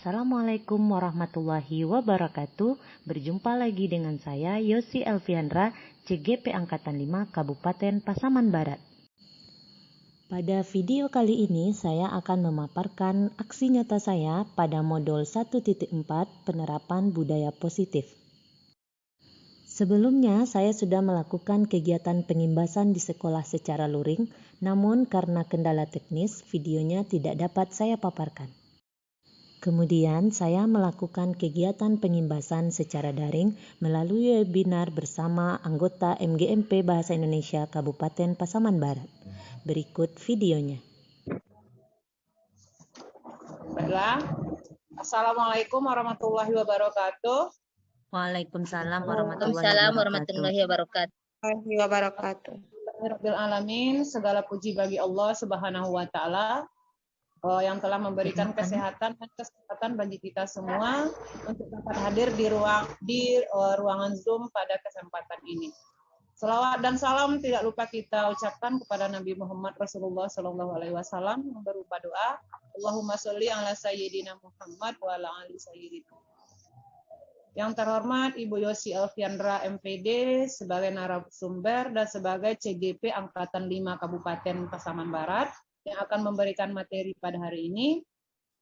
Assalamualaikum warahmatullahi wabarakatuh. Berjumpa lagi dengan saya Yosi Elviandra, CGP Angkatan 5 Kabupaten Pasaman Barat. Pada video kali ini saya akan memaparkan aksi nyata saya pada modul 1.4 penerapan budaya positif. Sebelumnya saya sudah melakukan kegiatan pengimbasan di sekolah secara luring, namun karena kendala teknis videonya tidak dapat saya paparkan. Kemudian saya melakukan kegiatan pengimbasan secara daring melalui webinar bersama anggota MGMP Bahasa Indonesia Kabupaten Pasaman Barat. Berikut videonya. Baiklah. Assalamualaikum warahmatullahi wabarakatuh. Waalaikumsalam warahmatullahi wabarakatuh. Rabbil alamin, segala puji bagi Allah Subhanahu wa taala yang telah memberikan kesehatan dan kesempatan bagi kita semua untuk dapat hadir di ruangan Zoom pada kesempatan ini. Selawat dan salam tidak lupa kita ucapkan kepada Nabi Muhammad Rasulullah SAW yang berupa doa, Allahumma sholli ala sayyidina Muhammad wa ala ali sayyidina. Yang terhormat Ibu Yosi Elviandra MPD sebagai narasumber dan sebagai CGP Angkatan 5 Kabupaten Pasaman Barat yang akan memberikan materi pada hari ini.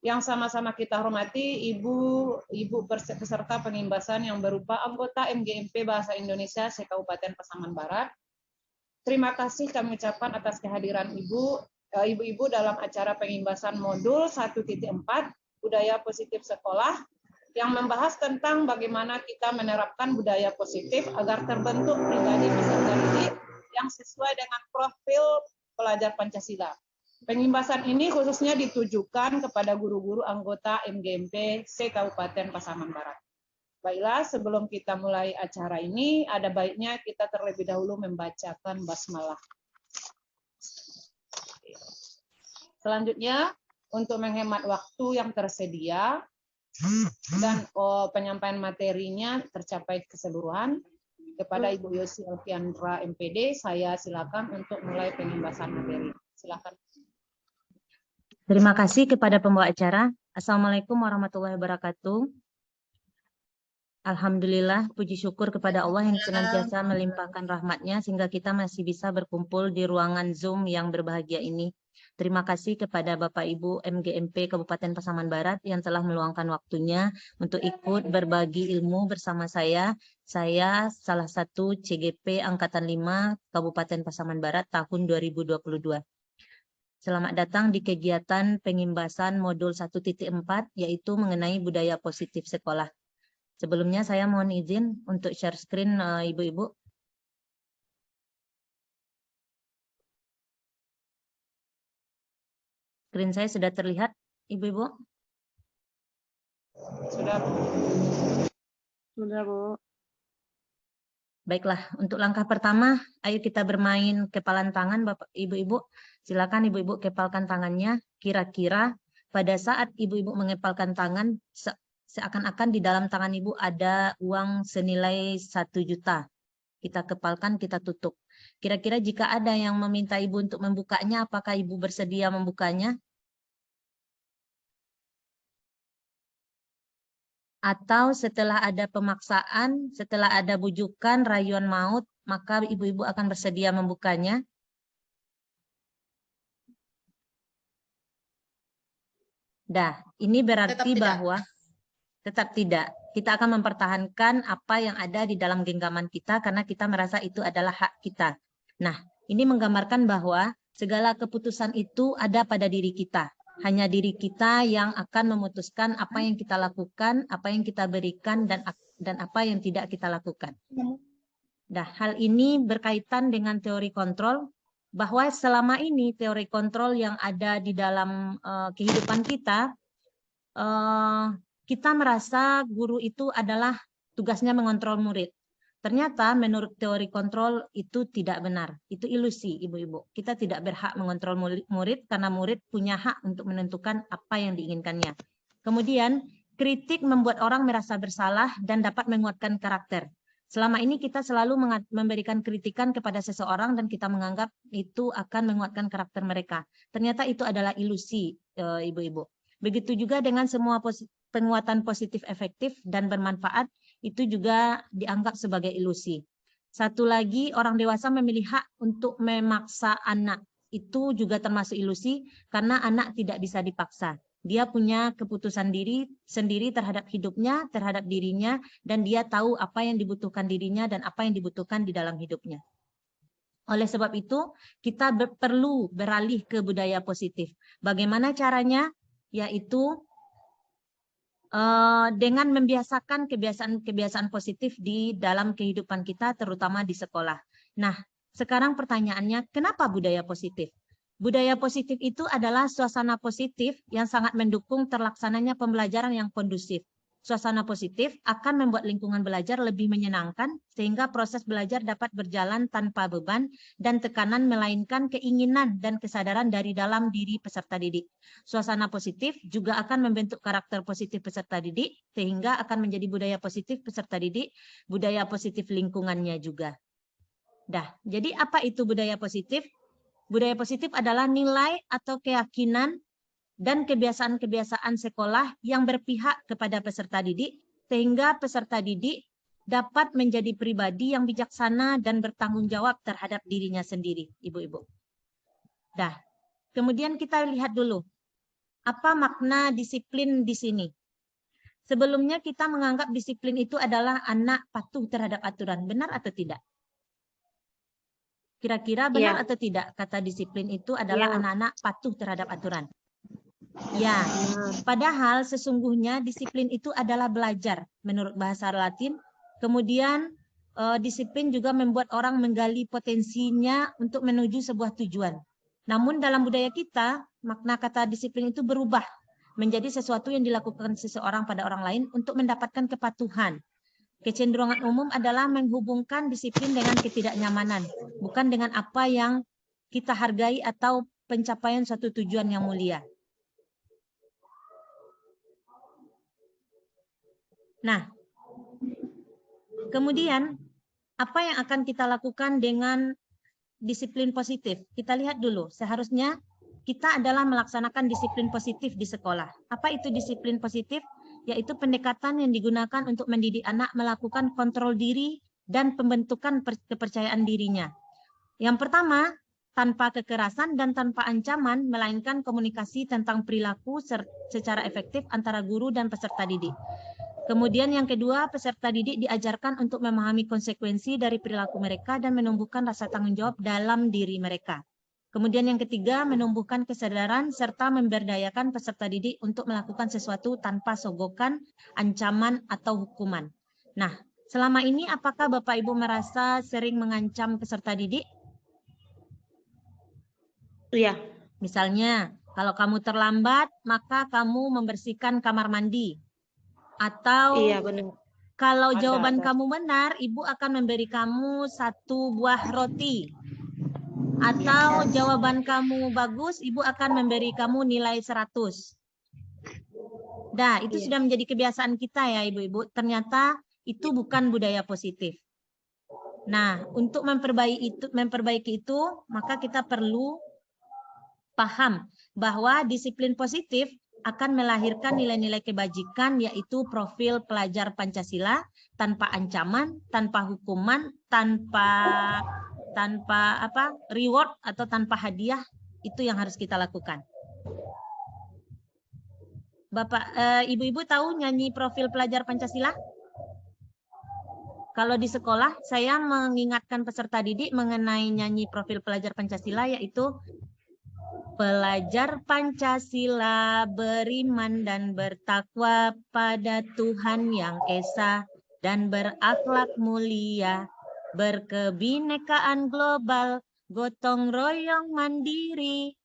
Yang sama-sama kita hormati Ibu peserta pengimbasan yang berupa anggota MGMP Bahasa Indonesia se-Kabupaten Pasaman Barat. Terima kasih kami ucapkan atas kehadiran Ibu-ibu dalam acara pengimbasan modul 1.4 Budaya Positif Sekolah yang membahas tentang bagaimana kita menerapkan budaya positif agar terbentuk pribadi peserta didik yang sesuai dengan profil pelajar Pancasila. Pengimbasan ini khususnya ditujukan kepada guru-guru anggota MGMP se-Kabupaten Pasaman Barat. Baiklah, sebelum kita mulai acara ini, ada baiknya kita terlebih dahulu membacakan basmalah. Selanjutnya, untuk menghemat waktu yang tersedia dan penyampaian materinya tercapai keseluruhan, kepada Ibu Yosi Elviandra MPD, saya silakan untuk mulai pengimbasan materi. Silakan. Terima kasih kepada pembawa acara. Assalamualaikum warahmatullahi wabarakatuh. Alhamdulillah, puji syukur kepada Allah yang senantiasa melimpahkan rahmatnya sehingga kita masih bisa berkumpul di ruangan Zoom yang berbahagia ini. Terima kasih kepada Bapak Ibu MGMP Kabupaten Pasaman Barat yang telah meluangkan waktunya untuk ikut berbagi ilmu bersama saya. Saya salah satu CGP Angkatan 5 Kabupaten Pasaman Barat tahun 2022. Selamat datang di kegiatan pengimbasan modul 1.4 yaitu mengenai budaya positif sekolah. Sebelumnya saya mohon izin untuk share screen Ibu-ibu. Screen saya sudah terlihat, Ibu-ibu? Sudah, Bu. Sudah, Bu. Baiklah, untuk langkah pertama, ayo kita bermain kepalan tangan, Bapak Ibu-ibu. Silakan Ibu-ibu kepalkan tangannya. Kira-kira pada saat Ibu-ibu mengepalkan tangan, seakan-akan di dalam tangan Ibu ada uang senilai 1 juta. Kita kepalkan, kita tutup. Kira-kira jika ada yang meminta Ibu untuk membukanya, apakah Ibu bersedia membukanya? Atau setelah ada pemaksaan, setelah ada bujukan, rayuan maut, maka ibu-ibu akan bersedia membukanya? Dah, ini berarti bahwa tetap tidak. Kita akan mempertahankan apa yang ada di dalam genggaman kita karena kita merasa itu adalah hak kita. Nah, ini menggambarkan bahwa segala keputusan itu ada pada diri kita. Hanya diri kita yang akan memutuskan apa yang kita lakukan, apa yang kita berikan, dan apa yang tidak kita lakukan. Nah, hal ini berkaitan dengan teori kontrol, bahwa selama ini teori kontrol yang ada di dalam kehidupan kita, kita merasa guru itu adalah tugasnya mengontrol murid. Ternyata menurut teori kontrol itu tidak benar. Itu ilusi, Ibu-ibu. Kita tidak berhak mengontrol murid karena murid punya hak untuk menentukan apa yang diinginkannya. Kemudian, kritik membuat orang merasa bersalah dan dapat menguatkan karakter. Selama ini kita selalu memberikan kritikan kepada seseorang dan kita menganggap itu akan menguatkan karakter mereka. Ternyata itu adalah ilusi, Ibu-ibu. Begitu juga dengan semua penguatan positif efektif dan bermanfaat itu juga dianggap sebagai ilusi. Satu lagi, orang dewasa memilih hak untuk memaksa anak. Itu juga termasuk ilusi karena anak tidak bisa dipaksa. Dia punya keputusan diri sendiri terhadap hidupnya, terhadap dirinya, dan dia tahu apa yang dibutuhkan dirinya dan apa yang dibutuhkan di dalam hidupnya. Oleh sebab itu, kita perlu beralih ke budaya positif. Bagaimana caranya? Yaitu dengan membiasakan kebiasaan-kebiasaan positif di dalam kehidupan kita, terutama di sekolah. Nah, sekarang pertanyaannya, kenapa budaya positif? Budaya positif itu adalah suasana positif yang sangat mendukung terlaksananya pembelajaran yang kondusif. Suasana positif akan membuat lingkungan belajar lebih menyenangkan, sehingga proses belajar dapat berjalan tanpa beban dan tekanan, melainkan keinginan dan kesadaran dari dalam diri peserta didik. Suasana positif juga akan membentuk karakter positif peserta didik, sehingga akan menjadi budaya positif peserta didik, budaya positif lingkungannya juga. Jadi apa itu budaya positif? Budaya positif adalah nilai atau keyakinan dan kebiasaan-kebiasaan sekolah yang berpihak kepada peserta didik, sehingga peserta didik dapat menjadi pribadi yang bijaksana dan bertanggung jawab terhadap dirinya sendiri, ibu-ibu. Kemudian kita lihat dulu, apa makna disiplin di sini? Sebelumnya kita menganggap disiplin itu adalah anak patuh terhadap aturan. Benar atau tidak? Kira-kira benar atau tidak kata disiplin itu adalah anak-anak patuh terhadap aturan? Ya, padahal sesungguhnya disiplin itu adalah belajar menurut bahasa Latin. Kemudian disiplin juga membuat orang menggali potensinya untuk menuju sebuah tujuan. Namun dalam budaya kita, makna kata disiplin itu berubah menjadi sesuatu yang dilakukan seseorang pada orang lain untuk mendapatkan kepatuhan. Kecenderungan umum adalah menghubungkan disiplin dengan ketidaknyamanan, bukan dengan apa yang kita hargai atau pencapaian suatu tujuan yang mulia. Nah, kemudian apa yang akan kita lakukan dengan disiplin positif? Kita lihat dulu, seharusnya kita adalah melaksanakan disiplin positif di sekolah. Apa itu disiplin positif? Yaitu pendekatan yang digunakan untuk mendidik anak melakukan kontrol diri dan pembentukan kepercayaan dirinya. Yang pertama, tanpa kekerasan dan tanpa ancaman, melainkan komunikasi tentang perilaku secara efektif antara guru dan peserta didik. Kemudian yang kedua, peserta didik diajarkan untuk memahami konsekuensi dari perilaku mereka dan menumbuhkan rasa tanggung jawab dalam diri mereka. Kemudian yang ketiga, menumbuhkan kesadaran serta memberdayakan peserta didik untuk melakukan sesuatu tanpa sogokan, ancaman, atau hukuman. Nah, selama ini apakah Bapak Ibu merasa sering mengancam peserta didik? Iya. Misalnya, kalau kamu terlambat, maka kamu membersihkan kamar mandi. Atau benar. kalau jawaban kamu benar, ibu akan memberi kamu 1 buah roti. Atau jawaban kamu bagus, ibu akan memberi kamu nilai 100. Itu sudah menjadi kebiasaan kita ya ibu-ibu. Ternyata itu bukan budaya positif. Nah, untuk memperbaiki itu, maka kita perlu paham bahwa disiplin positif akan melahirkan nilai-nilai kebajikan, yaitu profil pelajar Pancasila tanpa ancaman, tanpa hukuman, tanpa reward atau tanpa hadiah. Itu yang harus kita lakukan. Bapak, ibu-ibu tahu nyanyi profil pelajar Pancasila? Kalau di sekolah, saya mengingatkan peserta didik mengenai nyanyi profil pelajar Pancasila, yaitu pelajar Pancasila beriman dan bertakwa pada Tuhan Yang Esa dan berakhlak mulia, berkebinekaan global, gotong royong mandiri,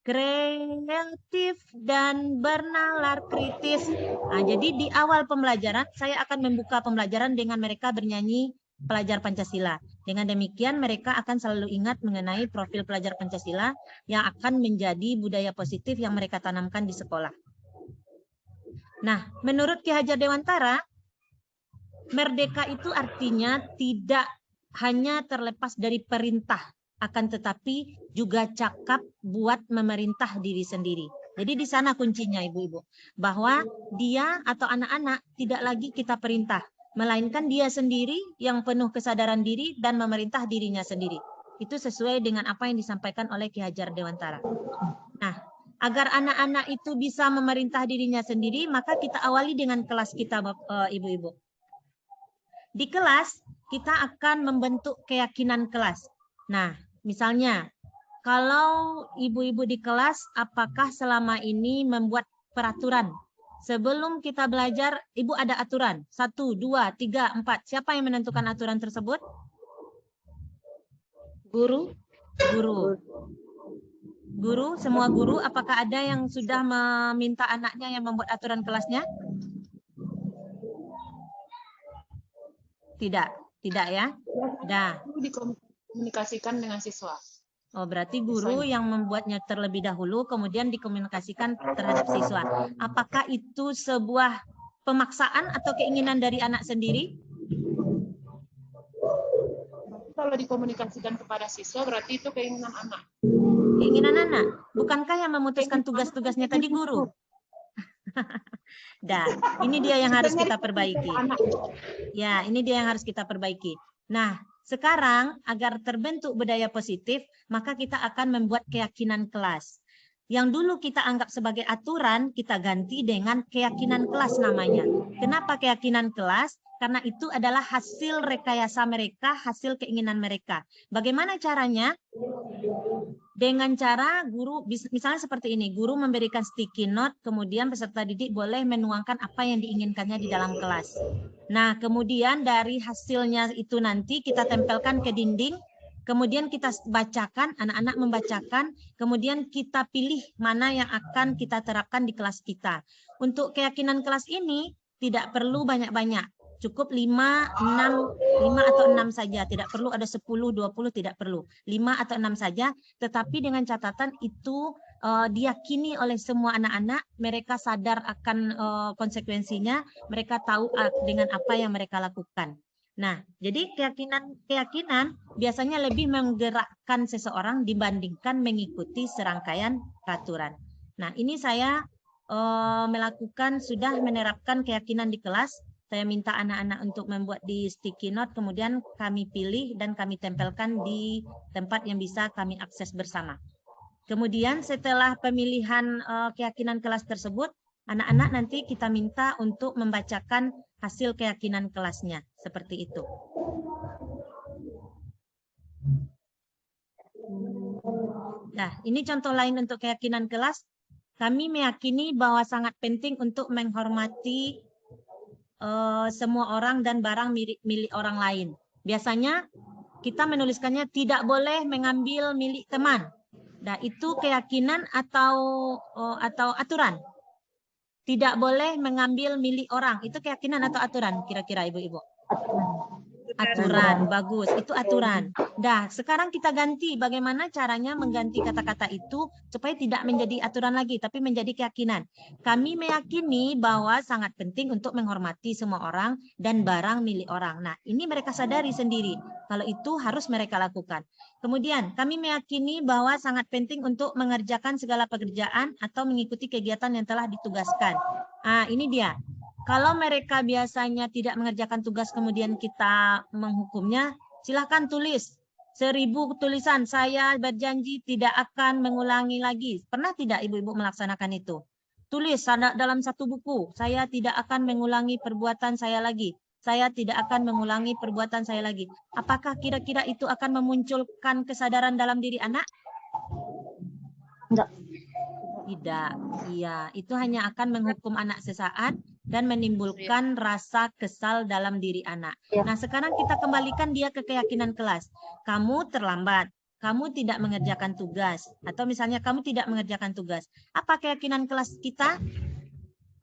kreatif dan bernalar kritis. Nah, jadi di awal pembelajaran saya akan membuka pembelajaran dengan mereka bernyanyi pelajar Pancasila. Dengan demikian mereka akan selalu ingat mengenai profil pelajar Pancasila yang akan menjadi budaya positif yang mereka tanamkan di sekolah. Nah, menurut Ki Hajar Dewantara, merdeka itu artinya tidak hanya terlepas dari perintah, akan tetapi juga cakap buat memerintah diri sendiri. Jadi di sana kuncinya ibu-ibu, bahwa dia atau anak-anak tidak lagi kita perintah, melainkan dia sendiri yang penuh kesadaran diri dan memerintah dirinya sendiri. Itu sesuai dengan apa yang disampaikan oleh Ki Hajar Dewantara. Nah, agar anak-anak itu bisa memerintah dirinya sendiri, maka kita awali dengan kelas kita, ibu-ibu. Di kelas, kita akan membentuk keyakinan kelas. Nah, misalnya, kalau ibu-ibu di kelas, apakah selama ini membuat peraturan? Sebelum kita belajar, ibu ada aturan. 1, 2, 3, 4. Siapa yang menentukan aturan tersebut? Guru. Guru. Guru, semua guru, apakah ada yang sudah meminta anaknya yang membuat aturan kelasnya? Tidak, tidak ya? Dah. Dikomunikasikan dengan siswa. Oh, berarti guru yang membuatnya terlebih dahulu, kemudian dikomunikasikan terhadap siswa. Apakah itu sebuah pemaksaan atau keinginan dari anak sendiri? Kalau dikomunikasikan kepada siswa, berarti itu keinginan anak. Keinginan anak? Bukankah yang memutuskan tugas-tugasnya tadi guru? Dah, ini dia yang harus kita perbaiki. Ya, ini dia yang harus kita perbaiki. Nah, sekarang agar terbentuk budaya positif, maka kita akan membuat keyakinan kelas. Yang dulu kita anggap sebagai aturan, kita ganti dengan keyakinan kelas namanya. Kenapa keyakinan kelas? Karena itu adalah hasil rekayasa mereka, hasil keinginan mereka. Bagaimana caranya? Dengan cara guru, misalnya seperti ini, guru memberikan sticky note, kemudian peserta didik boleh menuangkan apa yang diinginkannya di dalam kelas. Nah, kemudian dari hasilnya itu nanti kita tempelkan ke dinding, kemudian kita bacakan, anak-anak membacakan, kemudian kita pilih mana yang akan kita terapkan di kelas kita. Untuk keyakinan kelas ini tidak perlu banyak-banyak. Cukup 5 atau 6 saja, tidak perlu ada 10, 20, tidak perlu. 5 atau 6 saja, tetapi dengan catatan itu diyakini oleh semua anak-anak, mereka sadar akan konsekuensinya, mereka tahu dengan apa yang mereka lakukan. Nah, jadi keyakinan biasanya lebih menggerakkan seseorang dibandingkan mengikuti serangkaian peraturan. Nah, ini saya melakukan, sudah menerapkan keyakinan di kelas. Saya minta anak-anak untuk membuat di sticky note, kemudian kami pilih dan kami tempelkan di tempat yang bisa kami akses bersama. Kemudian setelah pemilihan keyakinan kelas tersebut, anak-anak nanti kita minta untuk membacakan hasil keyakinan kelasnya. Seperti itu. Nah, ini contoh lain untuk keyakinan kelas. Kami meyakini bahwa sangat penting untuk menghormati semua orang dan barang milik orang lain. Biasanya kita menuliskannya tidak boleh mengambil milik teman. Nah, itu keyakinan atau aturan? Tidak boleh mengambil milik orang. Itu keyakinan atau aturan kira-kira ibu-ibu? Aturan, bagus. Itu aturan. Dah, sekarang kita ganti bagaimana caranya mengganti kata-kata itu supaya tidak menjadi aturan lagi, tapi menjadi keyakinan. Kami meyakini bahwa sangat penting untuk menghormati semua orang dan barang milik orang. Nah, ini mereka sadari sendiri. Kalau itu harus mereka lakukan. Kemudian, kami meyakini bahwa sangat penting untuk mengerjakan segala pekerjaan atau mengikuti kegiatan yang telah ditugaskan. Ah, ini dia. Kalau mereka biasanya tidak mengerjakan tugas kemudian kita menghukumnya, silahkan tulis 1000 tulisan. Saya berjanji tidak akan mengulangi lagi. Pernah tidak ibu-ibu melaksanakan itu? Tulis dalam satu buku, saya tidak akan mengulangi perbuatan saya lagi. Saya tidak akan mengulangi perbuatan saya lagi. Apakah kira-kira itu akan memunculkan kesadaran dalam diri anak? Enggak. Tidak. Iya, itu hanya akan menghukum anak sesaat dan menimbulkan rasa kesal dalam diri anak. Nah, sekarang kita kembalikan dia ke keyakinan kelas. Kamu terlambat, kamu tidak mengerjakan tugas, atau misalnya kamu tidak mengerjakan tugas. Apa keyakinan kelas kita?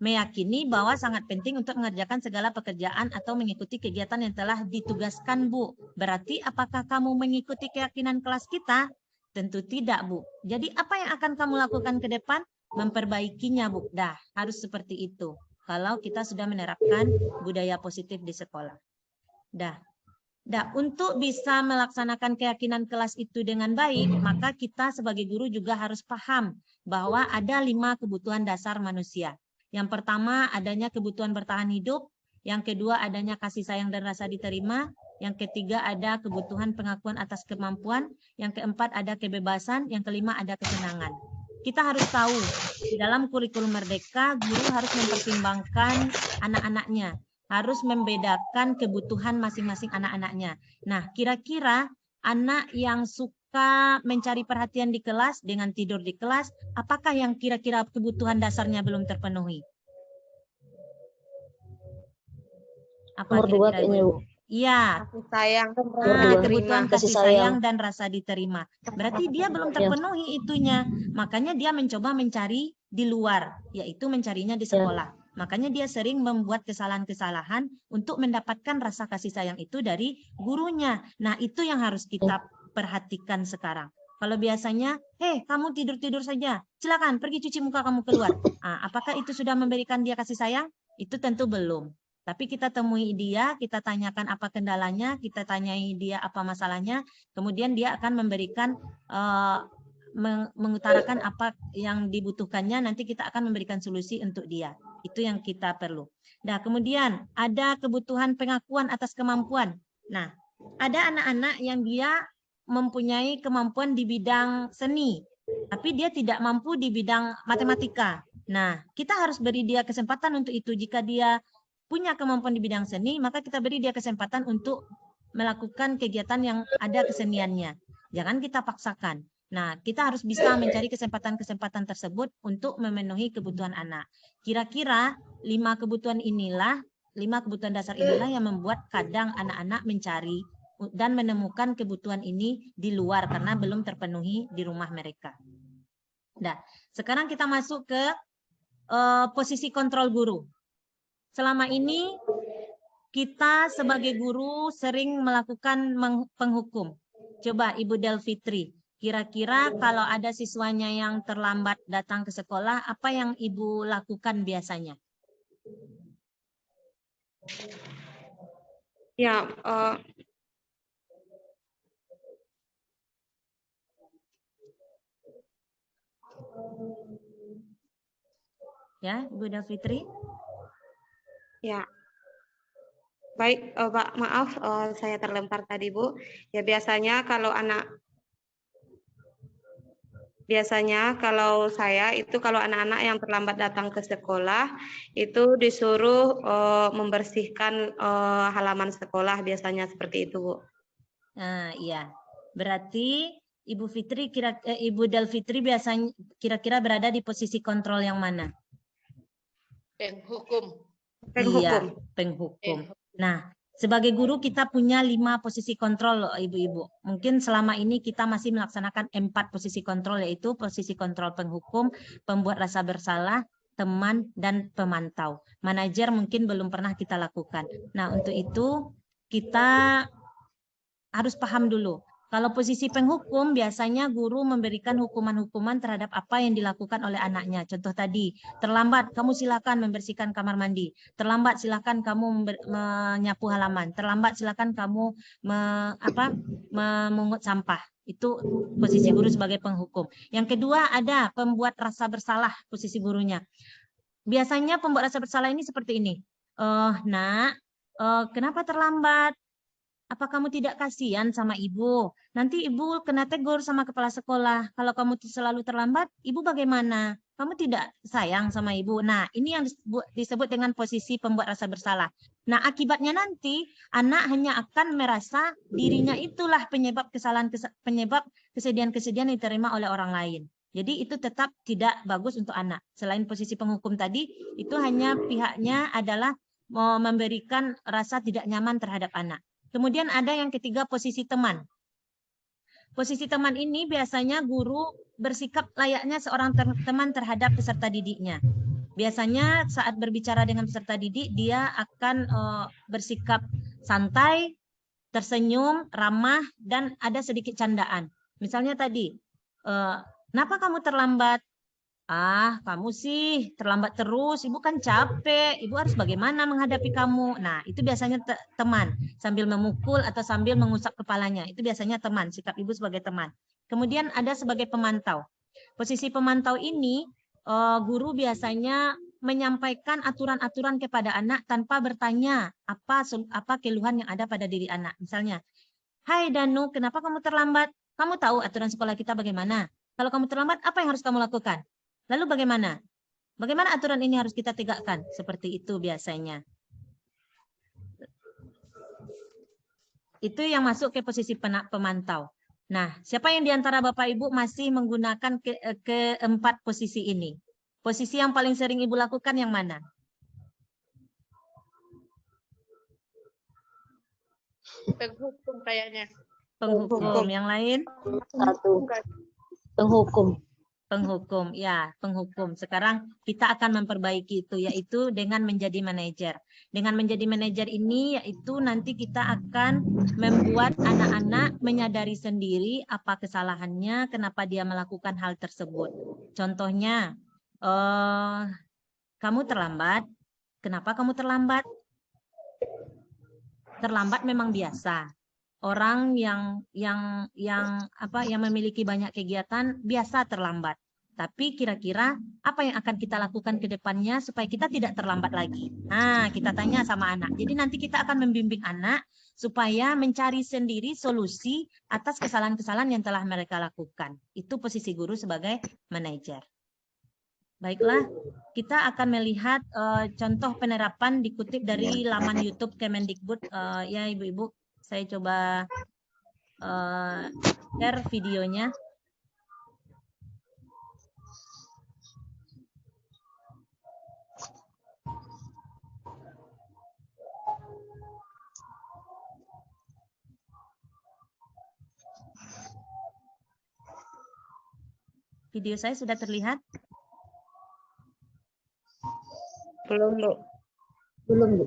Meyakini bahwa sangat penting untuk mengerjakan segala pekerjaan atau mengikuti kegiatan yang telah ditugaskan, Bu. Berarti apakah kamu mengikuti keyakinan kelas kita? Tentu tidak, Bu. Jadi apa yang akan kamu lakukan ke depan? Memperbaikinya, Bu. Dah, harus seperti itu. Kalau kita sudah menerapkan budaya positif di sekolah. Dah. Nah, untuk bisa melaksanakan keyakinan kelas itu dengan baik, maka kita sebagai guru juga harus paham bahwa ada 5 kebutuhan dasar manusia. Yang pertama adanya kebutuhan bertahan hidup, yang kedua adanya kasih sayang dan rasa diterima, yang ketiga ada kebutuhan pengakuan atas kemampuan, yang keempat ada kebebasan, yang kelima ada kesenangan. Kita harus tahu, di dalam kurikulum Merdeka, guru harus mempertimbangkan anak-anaknya, harus membedakan kebutuhan masing-masing anak-anaknya. Nah, kira-kira anak yang suka mencari perhatian di kelas dengan tidur di kelas, apakah yang kira-kira kebutuhan dasarnya belum terpenuhi? Apa Nomor 2 kira-kira kayaknya, Ibu? Bu. Iya. Kasih sayang, Nomor 2. Kebutuhan Kasih kasih sayang. sayang dan rasa diterima. Berarti dia belum terpenuhi itunya. Makanya dia mencoba mencari di luar, yaitu mencarinya di sekolah. Makanya dia sering membuat kesalahan-kesalahan untuk mendapatkan rasa kasih sayang itu dari gurunya. Nah, itu yang harus kita perhatikan sekarang. Kalau biasanya, kamu tidur-tidur saja, silakan pergi cuci muka kamu keluar. Apakah itu sudah memberikan dia kasih sayang? Itu tentu belum. Tapi kita temui dia, kita tanyakan apa kendalanya, kita tanyai dia apa masalahnya, kemudian dia akan memberikan, mengutarakan apa yang dibutuhkannya, nanti kita akan memberikan solusi untuk dia. Itu yang kita perlu. Nah, kemudian ada kebutuhan pengakuan atas kemampuan. Nah, ada anak-anak yang dia mempunyai kemampuan di bidang seni, tapi dia tidak mampu di bidang matematika. Nah, kita harus beri dia kesempatan untuk itu. Jika dia punya kemampuan di bidang seni, maka kita beri dia kesempatan untuk melakukan kegiatan yang ada keseniannya. Jangan kita paksakan. Nah, kita harus bisa mencari kesempatan-kesempatan tersebut untuk memenuhi kebutuhan anak. Kira-kira 5 kebutuhan dasar inilah yang membuat kadang anak-anak mencari dan menemukan kebutuhan ini di luar karena belum terpenuhi di rumah mereka. Nah, sekarang kita masuk ke posisi kontrol guru. Selama ini kita sebagai guru sering melakukan penghukum. Coba Ibu Delfitri, kira-kira kalau ada siswanya yang terlambat datang ke sekolah, apa yang Ibu lakukan biasanya? Ya, Ya, Ibu Delfitri? ya. Baik, Pak, maaf saya terlempar tadi, Bu. Ya biasanya kalau saya itu kalau anak-anak yang terlambat datang ke sekolah itu disuruh membersihkan halaman sekolah, biasanya seperti itu, Bu. Nah, iya. Berarti Ibu Delfitri biasanya kira-kira berada di posisi kontrol yang mana? Penghukum. Iya, penghukum. Nah, sebagai guru kita punya 5 posisi kontrol loh Ibu-Ibu. Mungkin selama ini kita masih melaksanakan 4 posisi kontrol, yaitu posisi kontrol penghukum, pembuat rasa bersalah, teman, dan pemantau. Manajer mungkin belum pernah kita lakukan. Nah, untuk itu kita harus paham dulu. Kalau posisi penghukum, biasanya guru memberikan hukuman-hukuman terhadap apa yang dilakukan oleh anaknya. Contoh tadi, terlambat, kamu silakan membersihkan kamar mandi. Terlambat, silakan kamu menyapu halaman. Terlambat, silakan kamu memungut sampah. Itu posisi guru sebagai penghukum. Yang kedua ada pembuat rasa bersalah, posisi gurunya. Biasanya pembuat rasa bersalah ini seperti ini. Nak, kenapa terlambat? Apa kamu tidak kasihan sama ibu? Nanti ibu kena tegur sama kepala sekolah. Kalau kamu selalu terlambat, ibu bagaimana? Kamu tidak sayang sama ibu. Nah, ini yang disebut dengan posisi pembuat rasa bersalah. Nah, akibatnya nanti anak hanya akan merasa dirinya itulah penyebab kesedihan-kesedihan yang diterima oleh orang lain. Jadi itu tetap tidak bagus untuk anak. Selain posisi penghukum tadi, itu hanya pihaknya adalah memberikan rasa tidak nyaman terhadap anak. Kemudian ada yang ketiga, posisi teman. Posisi teman ini biasanya guru bersikap layaknya seorang teman terhadap peserta didiknya. Biasanya saat berbicara dengan peserta didik, dia akan bersikap santai, tersenyum, ramah, dan ada sedikit candaan. Misalnya tadi, kenapa kamu terlambat? Ah, kamu sih terlambat terus. Ibu kan capek. Ibu harus bagaimana menghadapi kamu? Nah, itu biasanya teman. Sambil memukul atau sambil mengusap kepalanya. Itu biasanya teman. Sikap ibu sebagai teman. Kemudian ada sebagai pemantau. Posisi pemantau ini, guru biasanya menyampaikan aturan-aturan kepada anak tanpa bertanya apa keluhan yang ada pada diri anak. Misalnya, hai Danu, kenapa kamu terlambat? Kamu tahu aturan sekolah kita bagaimana? Kalau kamu terlambat, apa yang harus kamu lakukan? Lalu bagaimana? Bagaimana aturan ini harus kita tegakkan? Seperti itu biasanya. Itu yang masuk ke posisi pemantau. Nah, siapa yang diantara Bapak Ibu masih menggunakan keempat posisi ini? Posisi yang paling sering Ibu lakukan yang mana? Penghukum kayaknya. Penghukum. Yang lain? Satu. Penghukum. Penghukum, ya, penghukum. Sekarang kita akan memperbaiki itu, yaitu dengan menjadi manajer. Dengan menjadi manajer ini, yaitu nanti kita akan membuat anak-anak menyadari sendiri apa kesalahannya, kenapa dia melakukan hal tersebut. Contohnya, kamu terlambat. Kenapa kamu terlambat? Terlambat memang biasa. Orang yang memiliki banyak kegiatan biasa terlambat. Tapi kira-kira apa yang akan kita lakukan ke depannya supaya kita tidak terlambat lagi? Nah, kita tanya sama anak. Jadi nanti kita akan membimbing anak supaya mencari sendiri solusi atas kesalahan-kesalahan yang telah mereka lakukan. Itu posisi guru sebagai manajer. Baiklah, kita akan melihat contoh penerapan dikutip dari laman YouTube Kemendikbud. Ya, Ibu-Ibu. Saya coba share videonya. Video saya sudah terlihat? Belum, Bu. Belum, Bu.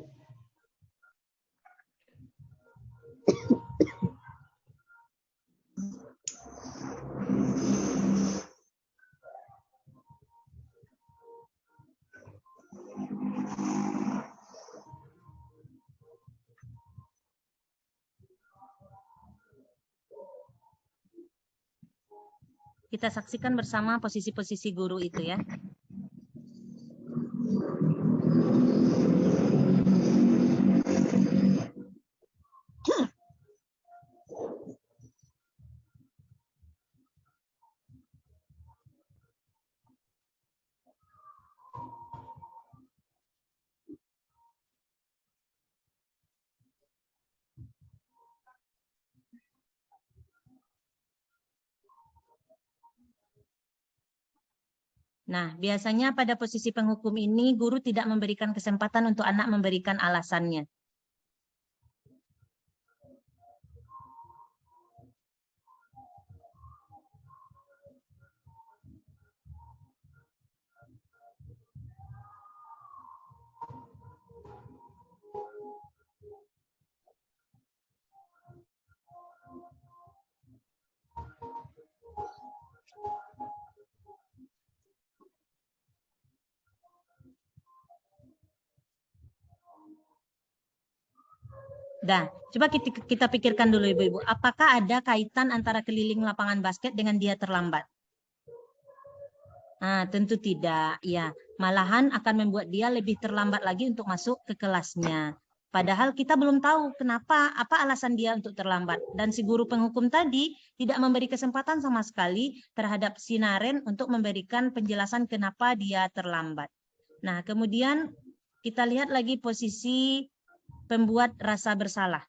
Kita saksikan bersama posisi-posisi guru itu ya. Nah, biasanya pada posisi penghukum ini, guru tidak memberikan kesempatan untuk anak memberikan alasannya. Nah, coba kita pikirkan dulu Ibu-Ibu, apakah ada kaitan antara keliling lapangan basket dengan dia terlambat? Nah, tentu tidak. Ya, malahan akan membuat dia lebih terlambat lagi untuk masuk ke kelasnya. Padahal kita belum tahu kenapa, apa alasan dia untuk terlambat. Dan si guru penghukum tadi tidak memberi kesempatan sama sekali terhadap si Naren untuk memberikan penjelasan kenapa dia terlambat. Nah, kemudian kita lihat lagi posisi pembuat rasa bersalah.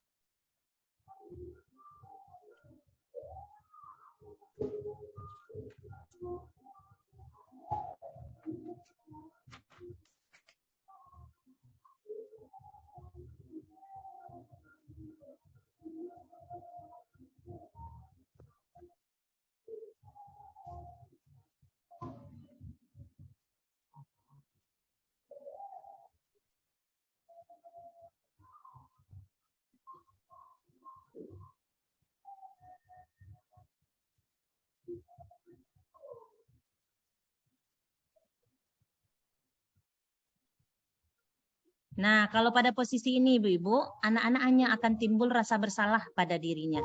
Nah, kalau pada posisi ini Ibu-Ibu, anak-anak hanya akan timbul rasa bersalah pada dirinya.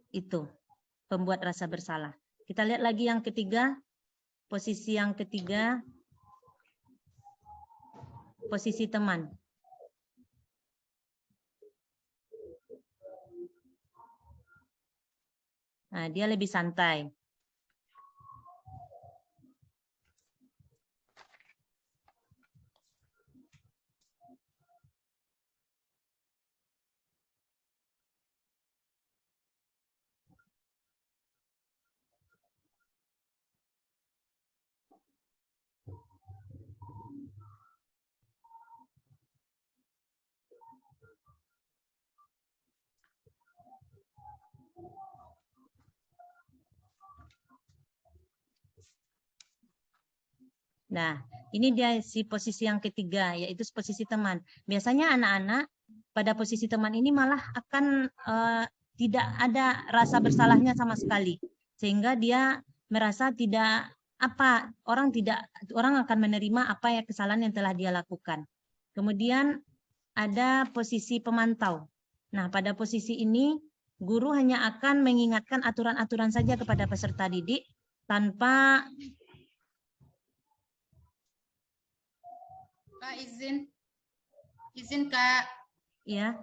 Itu, pembuat rasa bersalah. Kita lihat lagi yang ketiga, posisi yang ketiga, posisi teman. Nah, dia lebih santai. Nah, ini dia si posisi yang ketiga, yaitu posisi teman. Biasanya anak-anak pada posisi teman ini malah akan tidak ada rasa bersalahnya sama sekali, sehingga dia merasa tidak orang akan menerima apa ya kesalahan yang telah dia lakukan. Kemudian ada posisi pemantau. Nah, pada posisi ini guru hanya akan mengingatkan aturan-aturan saja kepada peserta didik tanpa Kak, izin Kak. ya.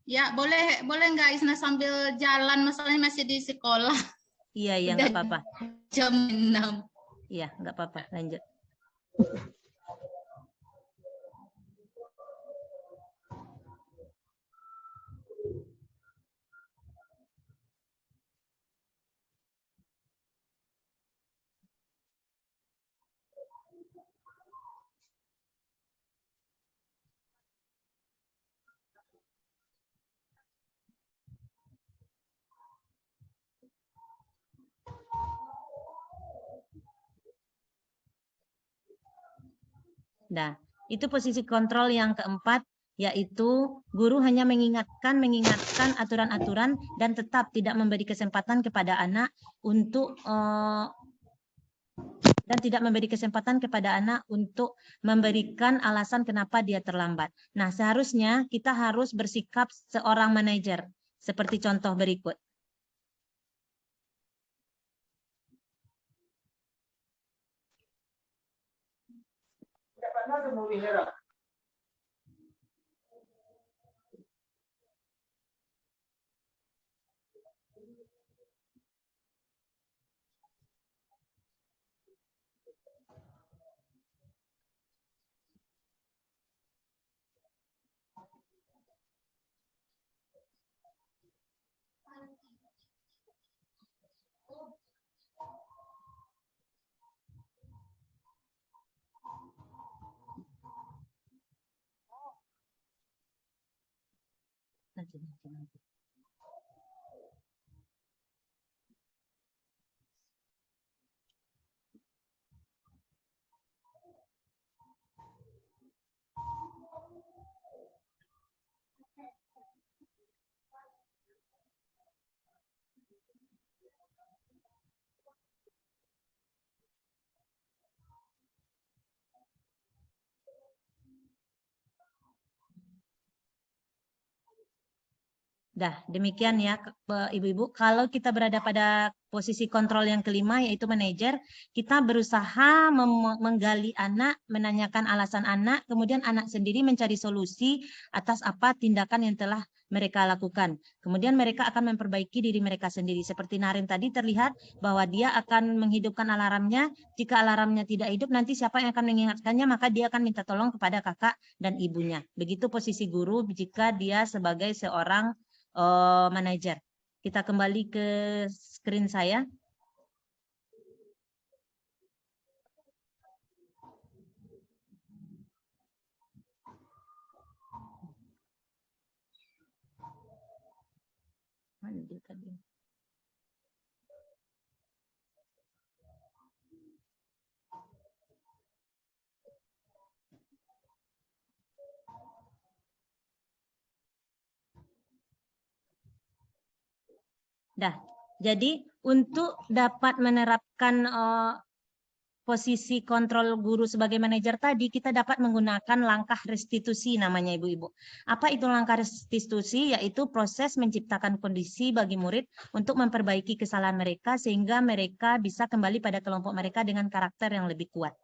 Ya, boleh nggak Isna sambil jalan, masalahnya masih di sekolah. Iya, Udah nggak apa-apa. Jam 6. Iya, nggak apa-apa. Lanjut. Nah, itu posisi kontrol yang keempat, yaitu guru hanya mengingatkan aturan-aturan dan tetap tidak memberi kesempatan kepada anak untuk memberikan alasan kenapa dia terlambat. Nah, seharusnya kita harus bersikap seorang manajer seperti contoh berikut. Nanti. Dah, demikian ya Ibu-Ibu. Kalau kita berada pada posisi kontrol yang kelima yaitu manajer, kita berusaha menggali anak, menanyakan alasan anak, kemudian anak sendiri mencari solusi atas apa tindakan yang telah mereka lakukan. Kemudian mereka akan memperbaiki diri mereka sendiri. Seperti Narin tadi terlihat bahwa dia akan menghidupkan alarmnya. Jika alarmnya tidak hidup, nanti siapa yang akan mengingatkannya, maka dia akan minta tolong kepada kakak dan ibunya. Begitu posisi guru jika dia sebagai seorang manajer. Kita kembali ke screen saya. Mana dia tadi? Dah, jadi untuk dapat menerapkan posisi kontrol guru sebagai manajer tadi, kita dapat menggunakan langkah restitusi namanya ibu-ibu. Apa itu langkah restitusi? Yaitu proses menciptakan kondisi bagi murid untuk memperbaiki kesalahan mereka sehingga mereka bisa kembali pada kelompok mereka dengan karakter yang lebih kuat.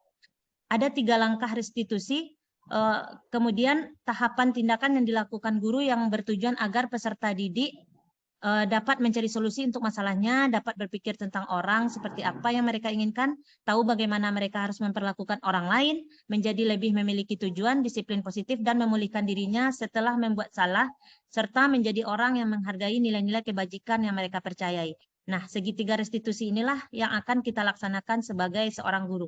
Ada 3 langkah restitusi, kemudian tahapan tindakan yang dilakukan guru yang bertujuan agar peserta didik dapat mencari solusi untuk masalahnya, dapat berpikir tentang orang seperti apa yang mereka inginkan, tahu bagaimana mereka harus memperlakukan orang lain, menjadi lebih memiliki tujuan, disiplin positif, dan memulihkan dirinya setelah membuat salah, serta menjadi orang yang menghargai nilai-nilai kebajikan yang mereka percayai. Nah, segitiga restitusi inilah yang akan kita laksanakan sebagai seorang guru.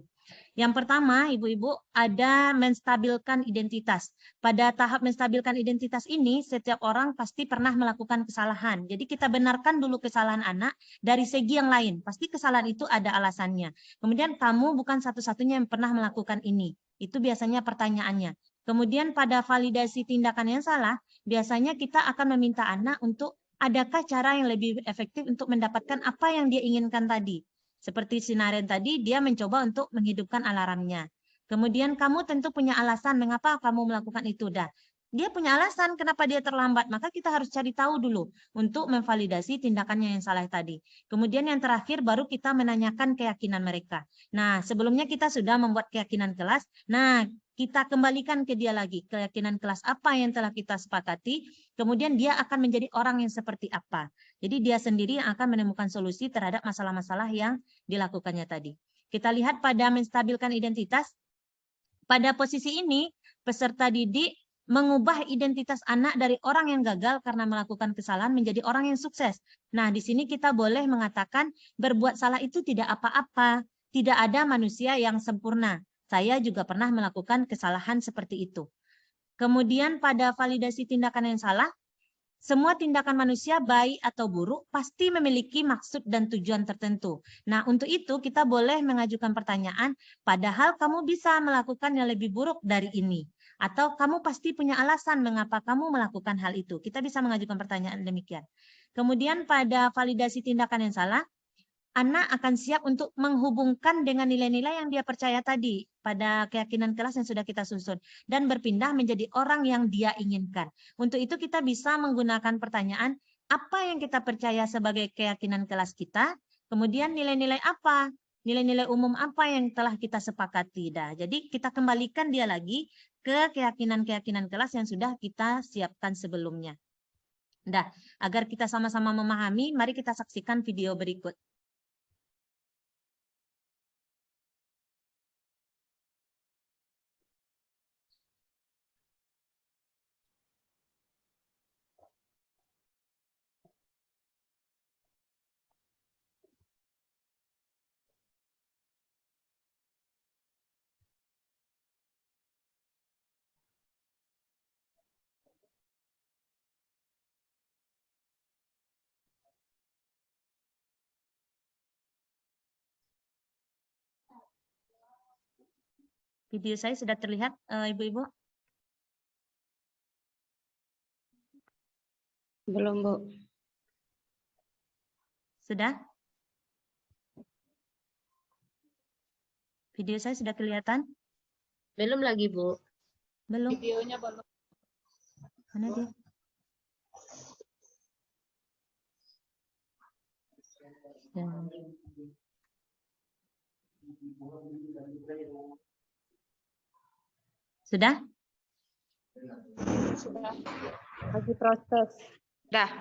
Yang pertama, ibu-ibu, ada menstabilkan identitas. Pada tahap menstabilkan identitas ini, setiap orang pasti pernah melakukan kesalahan. Jadi kita benarkan dulu kesalahan anak dari segi yang lain. Pasti kesalahan itu ada alasannya. Kemudian kamu bukan satu-satunya yang pernah melakukan ini. Itu biasanya pertanyaannya. Kemudian pada validasi tindakan yang salah, biasanya kita akan meminta anak untuk adakah cara yang lebih efektif untuk mendapatkan apa yang dia inginkan tadi. Seperti si Naren tadi, dia mencoba untuk menghidupkan alarmnya. Kemudian kamu tentu punya alasan mengapa kamu melakukan itu. Dah, dia punya alasan kenapa dia terlambat, maka kita harus cari tahu dulu untuk memvalidasi tindakannya yang salah tadi. Kemudian yang terakhir baru kita menanyakan keyakinan mereka. Nah, sebelumnya kita sudah membuat keyakinan kelas. Nah, kita kembalikan ke dia lagi keyakinan kelas apa yang telah kita sepakati, kemudian dia akan menjadi orang yang seperti apa. Jadi dia sendiri yang akan menemukan solusi terhadap masalah-masalah yang dilakukannya tadi. Kita lihat pada menstabilkan identitas. Pada posisi ini, peserta didik mengubah identitas anak dari orang yang gagal karena melakukan kesalahan menjadi orang yang sukses. Nah, di sini kita boleh mengatakan berbuat salah itu tidak apa-apa. Tidak ada manusia yang sempurna. Saya juga pernah melakukan kesalahan seperti itu. Kemudian pada validasi tindakan yang salah, semua tindakan manusia baik atau buruk pasti memiliki maksud dan tujuan tertentu. Nah, untuk itu kita boleh mengajukan pertanyaan, padahal kamu bisa melakukan yang lebih buruk dari ini. Atau kamu pasti punya alasan mengapa kamu melakukan hal itu. Kita bisa mengajukan pertanyaan demikian. Kemudian pada validasi tindakan yang salah, anak akan siap untuk menghubungkan dengan nilai-nilai yang dia percaya tadi pada keyakinan kelas yang sudah kita susun dan berpindah menjadi orang yang dia inginkan. Untuk itu kita bisa menggunakan pertanyaan, apa yang kita percaya sebagai keyakinan kelas kita, kemudian nilai-nilai apa, nilai-nilai umum apa yang telah kita sepakati. Jadi kita kembalikan dia lagi ke keyakinan-keyakinan kelas yang sudah kita siapkan sebelumnya. Agar kita sama-sama memahami, mari kita saksikan video berikut. Video saya sudah terlihat, Ibu-ibu? Belum, Bu. Sudah? Video saya sudah kelihatan? Belum lagi, Bu. Belum. Videonya belum. Mana dia? Ya. Sudah? Sudah. Lagi proses. Dah.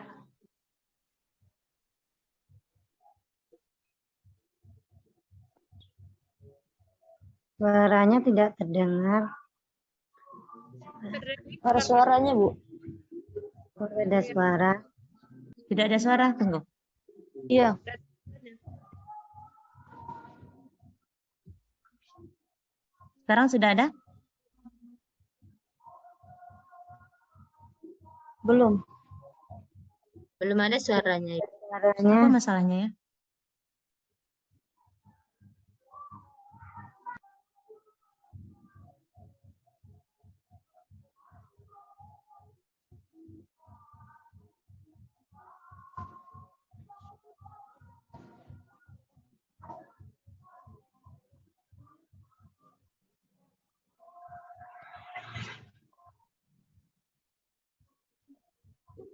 Suaranya tidak terdengar. Ada suaranya, Bu. Oh, ada suara. Tidak ada suara? Tunggu. Iya. Sekarang sudah ada? Belum. Belum ada suaranya. Suaranya. Apa masalahnya ya?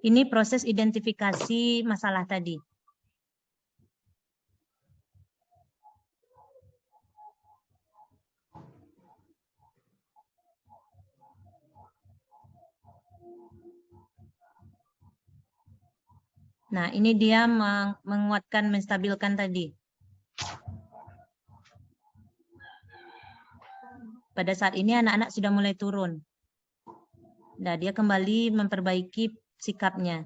Ini proses identifikasi masalah tadi. Nah, ini dia menguatkan, menstabilkan tadi. Pada saat ini anak-anak sudah mulai turun. Nah, dia kembali memperbaiki sikapnya.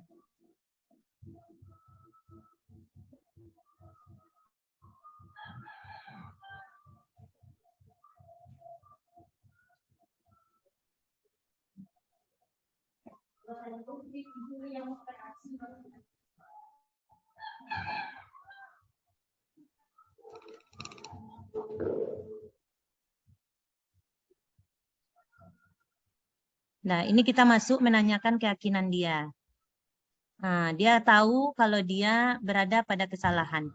Nah, ini kita masuk menanyakan keyakinan dia. Nah, dia tahu kalau dia berada pada kesalahan.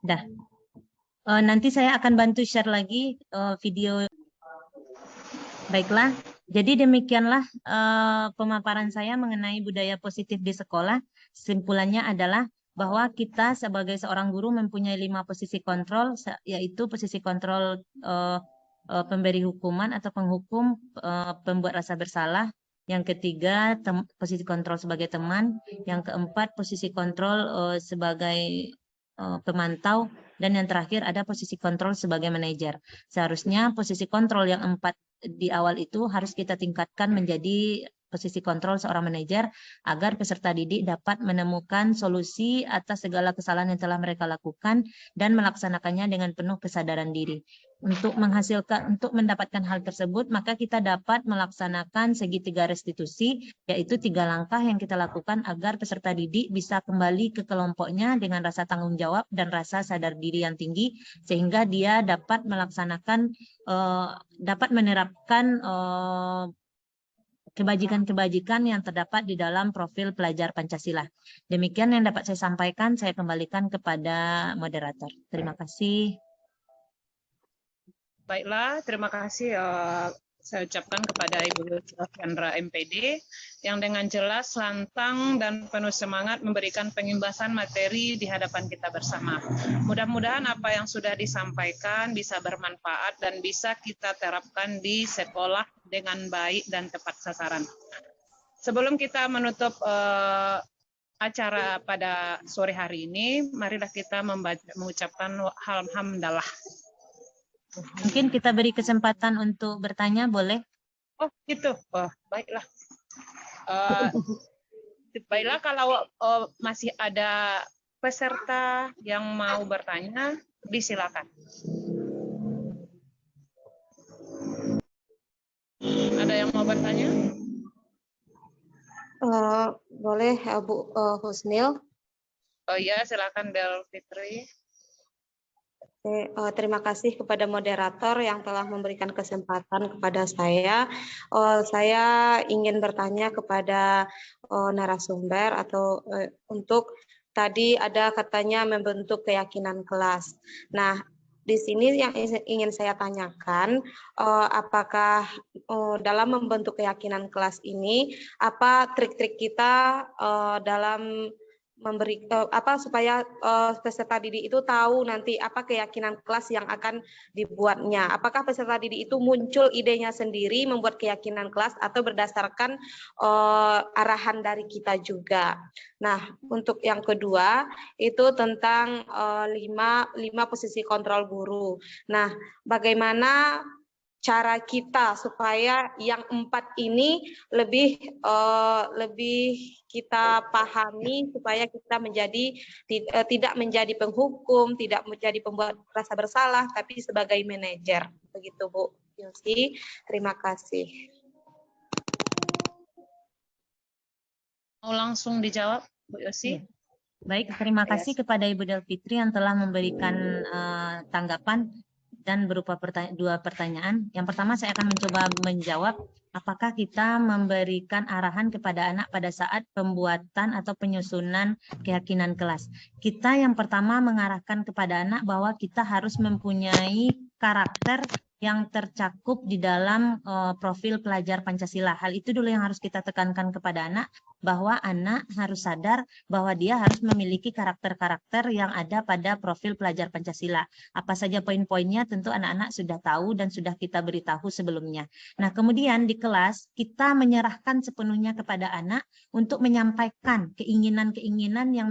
Dah. Nanti saya akan bantu share lagi video. Baiklah, jadi demikianlah pemaparan saya mengenai budaya positif di sekolah. Kesimpulannya adalah bahwa kita sebagai seorang guru mempunyai 5 posisi kontrol, yaitu posisi kontrol pemberi hukuman atau penghukum, pembuat rasa bersalah. Yang ketiga, posisi kontrol sebagai teman. Yang keempat, posisi kontrol sebagai pemantau. Dan yang terakhir ada posisi kontrol sebagai manajer. Seharusnya posisi kontrol yang 4 di awal itu harus kita tingkatkan menjadi posisi kontrol seorang manajer agar peserta didik dapat menemukan solusi atas segala kesalahan yang telah mereka lakukan dan melaksanakannya dengan penuh kesadaran diri. Untuk mendapatkan hal tersebut, maka kita dapat melaksanakan segitiga restitusi, yaitu 3 langkah yang kita lakukan agar peserta didik bisa kembali ke kelompoknya dengan rasa tanggung jawab dan rasa sadar diri yang tinggi, sehingga dia dapat melaksanakan, dapat menerapkan kebajikan-kebajikan yang terdapat di dalam profil pelajar Pancasila. Demikian yang dapat saya sampaikan, saya kembalikan kepada moderator. Terima kasih. Baiklah, terima kasih saya ucapkan kepada Ibu Chandra MPD yang dengan jelas, lantang, dan penuh semangat memberikan pengimbasan materi di hadapan kita bersama. Mudah-mudahan apa yang sudah disampaikan bisa bermanfaat dan bisa kita terapkan di sekolah dengan baik dan tepat sasaran. Sebelum kita menutup acara pada sore hari ini, marilah kita mengucapkan alhamdulillah. Mungkin kita beri kesempatan untuk bertanya, boleh? Oh, gitu. Oh, baiklah. Baiklah, kalau masih ada peserta yang mau bertanya, disilakan. Ada yang mau bertanya? Boleh, Bu Husnil. Oh iya, silakan Del Fitri. Terima kasih kepada moderator yang telah memberikan kesempatan kepada saya. Saya ingin bertanya kepada narasumber atau untuk tadi ada katanya membentuk keyakinan kelas. Nah, di sini yang ingin saya tanyakan, apakah dalam membentuk keyakinan kelas ini, apa trik-trik kita dalam memberi supaya peserta didik itu tahu nanti apa keyakinan kelas yang akan dibuatnya. Apakah peserta didik itu muncul idenya sendiri membuat keyakinan kelas atau berdasarkan arahan dari kita juga. Nah, untuk yang kedua itu tentang 5 posisi kontrol guru. Nah, bagaimana cara kita supaya yang 4 ini lebih kita pahami supaya kita tidak menjadi penghukum, tidak menjadi pembuat rasa bersalah, tapi sebagai manajer. Begitu Bu Yosi, terima kasih. Mau langsung dijawab Bu Yosi? Iya. Baik, terima kasih kepada Ibu Delfitri yang telah memberikan tanggapan dan berupa dua pertanyaan. Yang pertama saya akan mencoba menjawab, apakah kita memberikan arahan kepada anak pada saat pembuatan atau penyusunan keyakinan kelas. Kita yang pertama mengarahkan kepada anak bahwa kita harus mempunyai karakter yang tercakup di dalam profil pelajar Pancasila. Hal itu dulu yang harus kita tekankan kepada anak, bahwa anak harus sadar bahwa dia harus memiliki karakter-karakter yang ada pada profil pelajar Pancasila. Apa saja poin-poinnya tentu anak-anak sudah tahu dan sudah kita beritahu sebelumnya. Nah, kemudian di kelas kita menyerahkan sepenuhnya kepada anak untuk menyampaikan keinginan-keinginan yang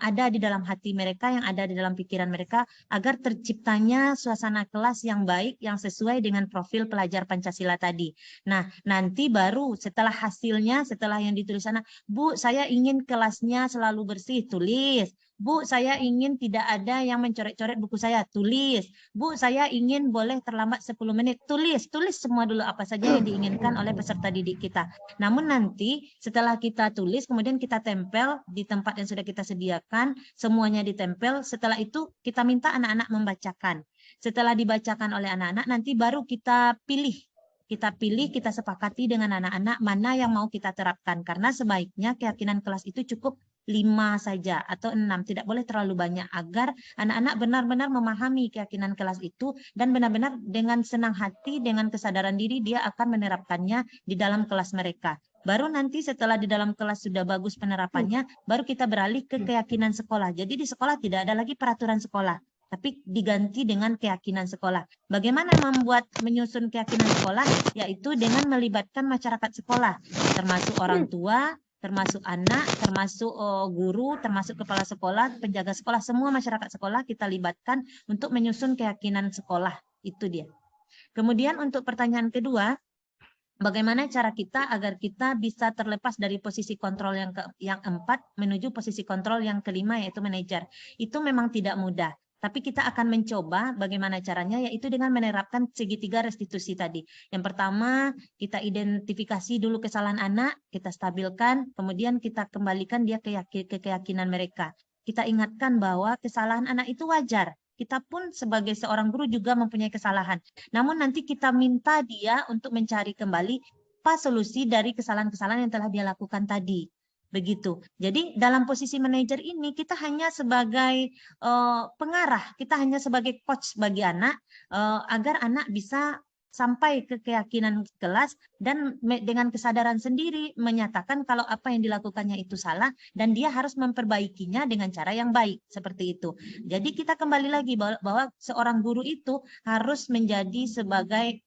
ada di dalam hati mereka, yang ada di dalam pikiran mereka, agar terciptanya suasana kelas yang baik, yang sesuai dengan profil pelajar Pancasila tadi. Nah, nanti baru setelah hasilnya, setelah yang ditulis sana, Bu, saya ingin kelasnya selalu bersih, tulis. Bu, saya ingin tidak ada yang mencoret-coret buku saya, tulis. Bu, saya ingin boleh terlambat 10 menit, tulis. Tulis semua dulu apa saja yang diinginkan oleh peserta didik kita. Namun nanti setelah kita tulis, kemudian kita tempel di tempat yang sudah kita sediakan, semuanya ditempel. Setelah itu kita minta anak-anak membacakan. Setelah dibacakan oleh anak-anak, nanti baru kita pilih, kita sepakati dengan anak-anak mana yang mau kita terapkan. Karena sebaiknya keyakinan kelas itu cukup 5 saja atau 6, tidak boleh terlalu banyak, agar anak-anak benar-benar memahami keyakinan kelas itu dan benar-benar dengan senang hati, dengan kesadaran diri dia akan menerapkannya di dalam kelas mereka. Baru nanti setelah di dalam kelas sudah bagus penerapannya, baru kita beralih ke keyakinan sekolah. Jadi di sekolah tidak ada lagi peraturan sekolah, tapi diganti dengan keyakinan sekolah. Bagaimana menyusun keyakinan sekolah? Yaitu dengan melibatkan masyarakat sekolah, termasuk orang tua, termasuk anak, termasuk guru, termasuk kepala sekolah, penjaga sekolah, semua masyarakat sekolah kita libatkan untuk menyusun keyakinan sekolah. Itu dia. Kemudian untuk pertanyaan kedua, bagaimana cara kita agar kita bisa terlepas dari posisi kontrol yang 4 menuju posisi kontrol yang kelima, yaitu manajer. Itu memang tidak mudah. Tapi kita akan mencoba bagaimana caranya, yaitu dengan menerapkan segitiga restitusi tadi. Yang pertama, kita identifikasi dulu kesalahan anak, kita stabilkan, kemudian kita kembalikan dia ke keyakinan mereka. Kita ingatkan bahwa kesalahan anak itu wajar. Kita pun sebagai seorang guru juga mempunyai kesalahan. Namun nanti kita minta dia untuk mencari kembali apa solusi dari kesalahan-kesalahan yang telah dia lakukan tadi. Begitu. Jadi dalam posisi manajer ini kita hanya sebagai pengarah, kita hanya sebagai coach bagi anak, agar anak bisa sampai ke keyakinan kelas dan dengan kesadaran sendiri menyatakan kalau apa yang dilakukannya itu salah dan dia harus memperbaikinya dengan cara yang baik, seperti itu. Jadi kita kembali lagi bahwa seorang guru itu harus menjadi sebagai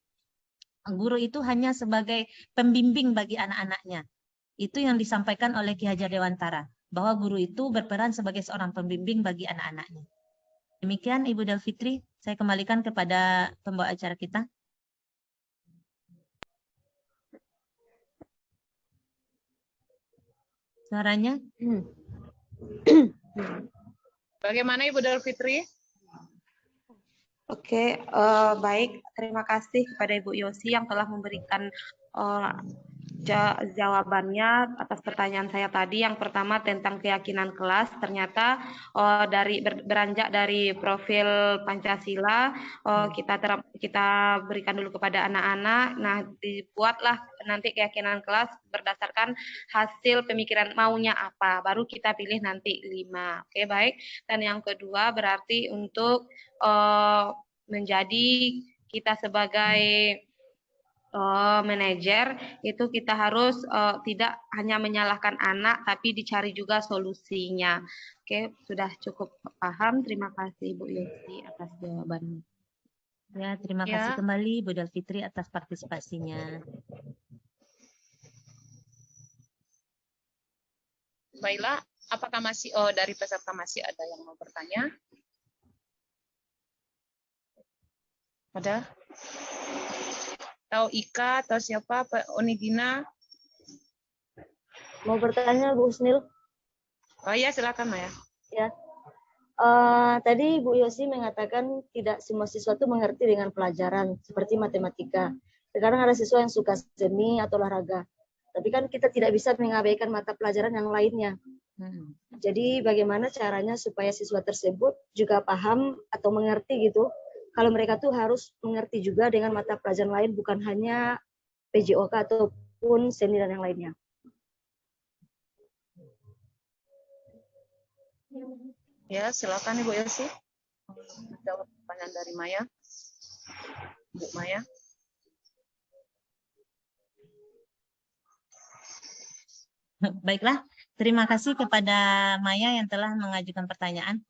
guru itu hanya sebagai pembimbing bagi anak-anaknya. Itu yang disampaikan oleh Ki Hajar Dewantara, bahwa guru itu berperan sebagai seorang pembimbing bagi anak-anaknya. Demikian Ibu Delfitri, saya kembalikan kepada pembawa acara kita. Suaranya? Bagaimana Ibu Delfitri? Oke, baik. Terima kasih kepada Ibu Yosi yang telah memberikan jawabannya atas pertanyaan saya tadi. Yang pertama tentang keyakinan kelas, ternyata beranjak dari profil Pancasila, kita berikan dulu kepada anak-anak. Nah, dibuatlah nanti keyakinan kelas berdasarkan hasil pemikiran maunya apa, baru kita pilih nanti 5. Oke, baik. Dan yang kedua berarti untuk menjadi kita sebagai manajer itu kita harus tidak hanya menyalahkan anak, tapi dicari juga solusinya. Oke, sudah cukup paham. Terima kasih Bu Yosi atas jawabannya. Ya, terima kasih kembali Bu Delfitri atas partisipasinya. Baiklah, apakah masih dari peserta masih ada yang mau bertanya? Ada? Atau Ika atau siapa? Pak Onigina? Mau bertanya Bu Husnil? Oh iya, silakan Maya. Ya. Tadi Bu Yosi mengatakan tidak semua siswa itu mengerti dengan pelajaran seperti matematika. Sekarang ada siswa yang suka seni atau olahraga. Tapi kan kita tidak bisa mengabaikan mata pelajaran yang lainnya. Jadi bagaimana caranya supaya siswa tersebut juga paham atau mengerti gitu. Kalau mereka tuh harus mengerti juga dengan mata pelajaran lain, bukan hanya PJOK ataupun seni dan yang lainnya. Ya, silakan Ibu Yosi. Jawab pertanyaan dari Maya. Bu Maya. Baiklah, terima kasih kepada Maya yang telah mengajukan pertanyaan.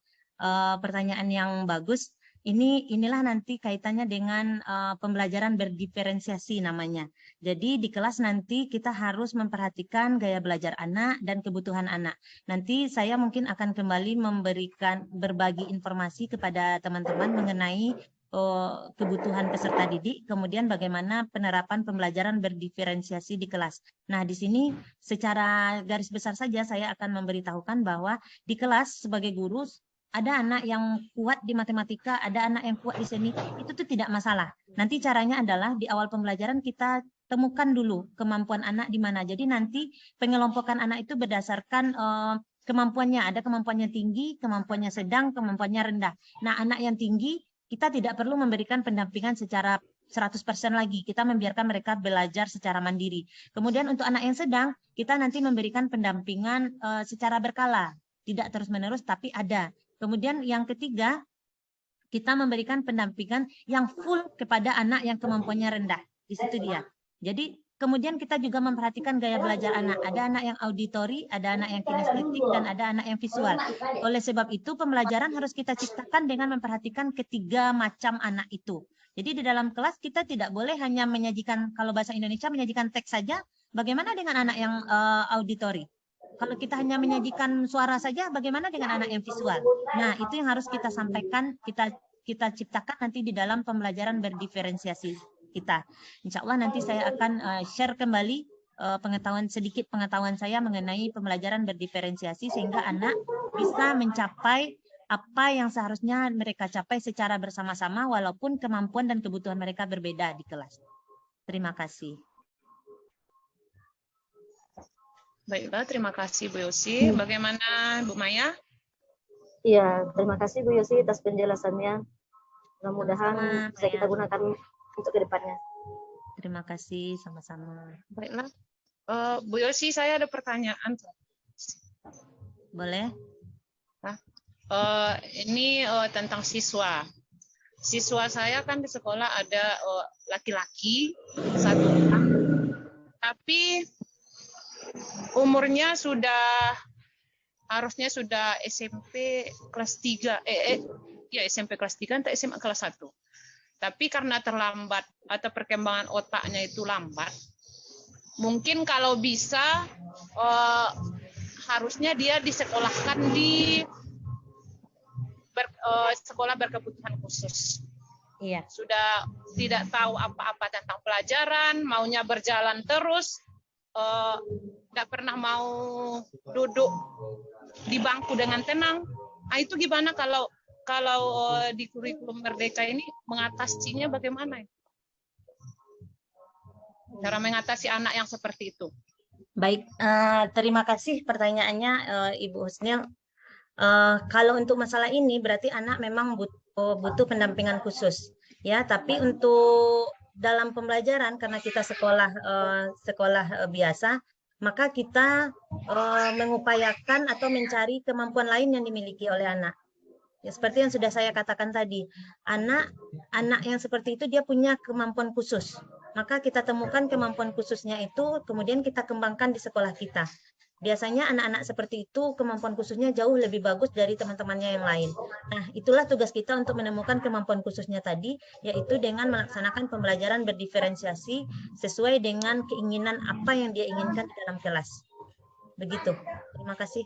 Pertanyaan yang bagus. Inilah nanti kaitannya dengan pembelajaran berdiferensiasi namanya. Jadi di kelas nanti kita harus memperhatikan gaya belajar anak dan kebutuhan anak. Nanti saya mungkin akan kembali berbagi informasi kepada teman-teman mengenai kebutuhan peserta didik, kemudian bagaimana penerapan pembelajaran berdiferensiasi di kelas. Nah, di sini secara garis besar saja saya akan memberitahukan bahwa di kelas sebagai guru ada anak yang kuat di matematika, ada anak yang kuat di seni, itu tuh tidak masalah. Nanti caranya adalah di awal pembelajaran kita temukan dulu kemampuan anak di mana. Jadi nanti pengelompokan anak itu berdasarkan kemampuannya. Ada kemampuannya tinggi, kemampuannya sedang, kemampuannya rendah. Nah, anak yang tinggi kita tidak perlu memberikan pendampingan secara 100% lagi. Kita membiarkan mereka belajar secara mandiri. Kemudian untuk anak yang sedang, kita nanti memberikan pendampingan secara berkala. Tidak terus-menerus, tapi ada. Kemudian yang ketiga, kita memberikan pendampingan yang full kepada anak yang kemampuannya rendah. Di situ dia. Jadi kemudian kita juga memperhatikan gaya belajar anak. Ada anak yang auditori, ada anak yang kinestetik, dan ada anak yang visual. Oleh sebab itu pembelajaran harus kita ciptakan dengan memperhatikan ketiga macam anak itu. Jadi di dalam kelas kita tidak boleh hanya menyajikan, kalau bahasa Indonesia menyajikan teks saja. Bagaimana dengan anak yang auditori? Kalau kita hanya menyajikan suara saja, bagaimana dengan anak yang visual? Nah, itu yang harus kita sampaikan, kita ciptakan nanti di dalam pembelajaran berdiferensiasi kita. Insya Allah nanti saya akan share kembali sedikit pengetahuan saya mengenai pembelajaran berdiferensiasi sehingga anak bisa mencapai apa yang seharusnya mereka capai secara bersama-sama walaupun kemampuan dan kebutuhan mereka berbeda di kelas. Terima kasih. Baiklah, terima kasih Bu Yosi. Bagaimana Bu Maya? Iya, terima kasih Bu Yosi atas penjelasannya. Mudah-mudahan bisa kita gunakan untuk kedepannya. Terima kasih, sama-sama. Baiklah. Bu Yosi, saya ada pertanyaan. Boleh? Ini tentang siswa. Siswa saya kan di sekolah ada laki-laki satu orang, tapi umurnya harusnya sudah SMP kelas 3, ya SMP kelas 3 atau SMA kelas 1. Tapi karena terlambat atau perkembangan otaknya itu lambat, mungkin kalau bisa harusnya dia disekolahkan di sekolah berkebutuhan khusus. Iya. Sudah tidak tahu apa-apa tentang pelajaran, maunya berjalan terus, tidak pernah mau duduk di bangku dengan tenang. Nah, itu gimana kalau di kurikulum Merdeka ini mengatasinya bagaimana? Cara mengatasi anak yang seperti itu. Baik, terima kasih pertanyaannya Ibu Husnil. Kalau untuk masalah ini berarti anak memang butuh pendampingan khusus, ya. Tapi untuk dalam pembelajaran karena kita sekolah biasa, maka kita mengupayakan atau mencari kemampuan lain yang dimiliki oleh anak. Ya, seperti yang sudah saya katakan tadi, anak yang seperti itu dia punya kemampuan khusus. Maka kita temukan kemampuan khususnya itu, kemudian kita kembangkan di sekolah kita. Biasanya anak-anak seperti itu kemampuan khususnya jauh lebih bagus dari teman-temannya yang lain. Nah, itulah tugas kita untuk menemukan kemampuan khususnya tadi, yaitu dengan melaksanakan pembelajaran berdiferensiasi sesuai dengan keinginan apa yang dia inginkan di dalam kelas. Begitu. Terima kasih.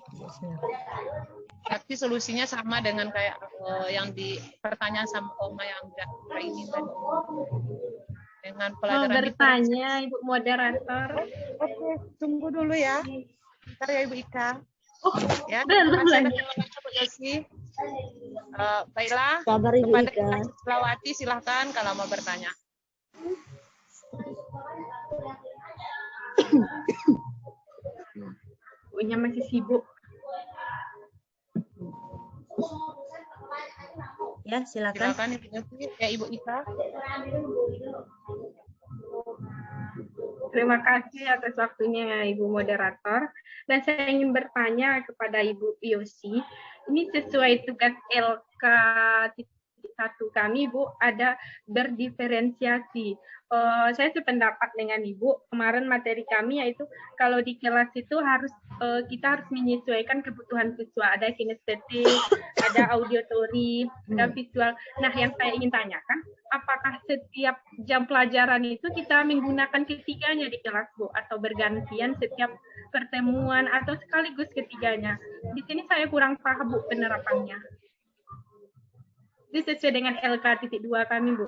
Tapi solusinya sama dengan kayak yang di pertanyaan sama Oma yang ini tadi. dengan Mau pelajaran bertanya, Ibu moderator. Oke, tunggu dulu ya. Bentar ya Ibu Ika. Ya, Belum terima kasih lagi. atas jawabannya Bu Yosi. Baiklah, Sabar Ibu kepada Ika. Silawati silahkan kalau mau bertanya. Ibunya masih sibuk. Ya, silakan. Silakan Ibu Yosi, ya Ibu Ika. Terima kasih atas waktunya Ibu moderator. Dan saya ingin bertanya kepada Ibu Yosi, ini sesuai tugas LK1 kami, Bu, ada berdiferensiasi. Saya sependapat dengan Ibu, kemarin materi kami yaitu kalau di kelas itu kita harus menyesuaikan kebutuhan siswa. Ada kinestetik, ada auditory, ada visual. Nah, yang saya ingin tanyakan, apakah setiap jam pelajaran itu kita menggunakan ketiganya di kelas, Bu, atau bergantian setiap pertemuan atau sekaligus ketiganya? Di sini saya kurang paham, Bu, penerapannya. Ini sesuai dengan LK.2 kami, Bu.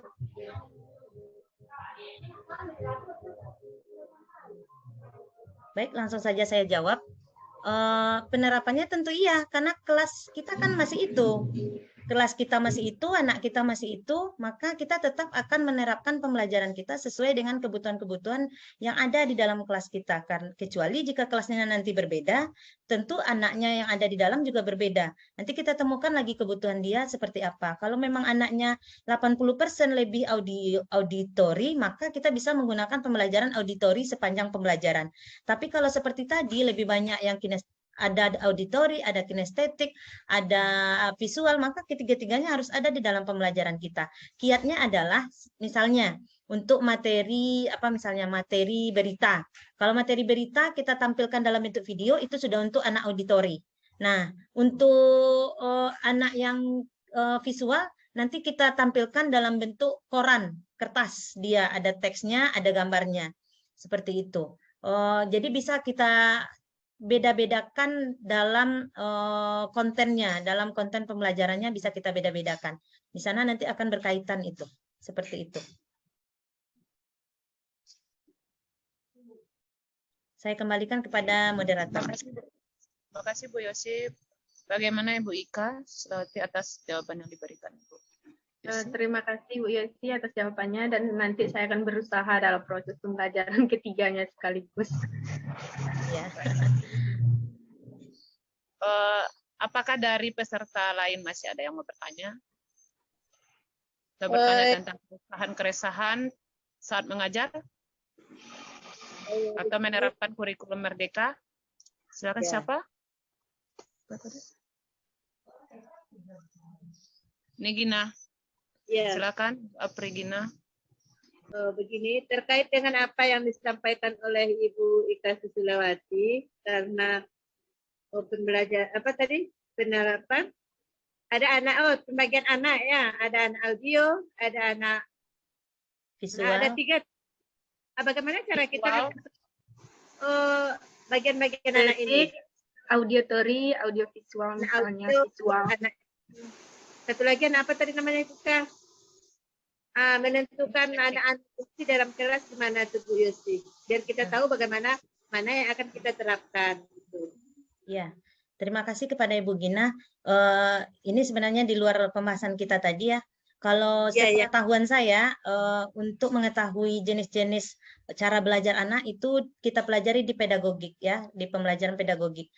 Baik, langsung saja saya jawab. Penerapannya tentu iya, karena kelas kita kan masih itu. Kelas kita masih itu, anak kita masih itu, maka kita tetap akan menerapkan pembelajaran kita sesuai dengan kebutuhan-kebutuhan yang ada di dalam kelas kita. Kecuali jika kelasnya nanti berbeda, tentu anaknya yang ada di dalam juga berbeda. Nanti kita temukan lagi kebutuhan dia seperti apa. Kalau memang anaknya 80% lebih auditori, maka kita bisa menggunakan pembelajaran auditori sepanjang pembelajaran. Tapi kalau seperti tadi, lebih banyak yang ada auditori, ada kinestetik, ada visual, maka ketiga-tiganya harus ada di dalam pembelajaran kita. Kiatnya adalah misalnya untuk materi misalnya materi berita. Kalau materi berita kita tampilkan dalam bentuk video, itu sudah untuk anak auditori. Nah, untuk anak yang visual nanti kita tampilkan dalam bentuk koran, kertas. Dia ada teksnya, ada gambarnya. Seperti itu. Jadi bisa kita beda-bedakan dalam kontennya, dalam konten pembelajarannya bisa kita beda-bedakan. Di sana nanti akan berkaitan itu, seperti itu. Saya kembalikan kepada moderator. Terima kasih Bu Yosi. Bagaimana Ibu Ika atas jawaban yang diberikan Bu? Terima kasih Bu Yosi atas jawabannya, dan nanti saya akan berusaha dalam proses pembelajaran ketiganya sekaligus. Ya. Apakah dari peserta lain masih ada yang mau bertanya? Atau bertanya tentang keresahan saat mengajar? Atau menerapkan kurikulum merdeka? Silakan siapa? Negina. Silakan, Aprigina. Begini, terkait dengan apa yang disampaikan oleh Ibu Ika Susilawati, karena penerapan ada anak, pembagian anak ya, ada anak audio, ada anak visual, ada 3. Bagaimana cara kita bagian-bagian anak ini? Auditory, audiovisual misalnya, visual. Satu lagi apa tadi namanya Kak? Menentukan anak-anak dalam kelas gimana tuh Bu Yosi, biar kita tahu bagaimana mana yang akan kita terapkan. Ya, terima kasih kepada Ibu Gina. Ini sebenarnya di luar pembahasan kita tadi ya. Kalau sepengetahuan saya, untuk mengetahui jenis-jenis cara belajar anak itu kita pelajari di pedagogik ya, di pembelajaran pedagogik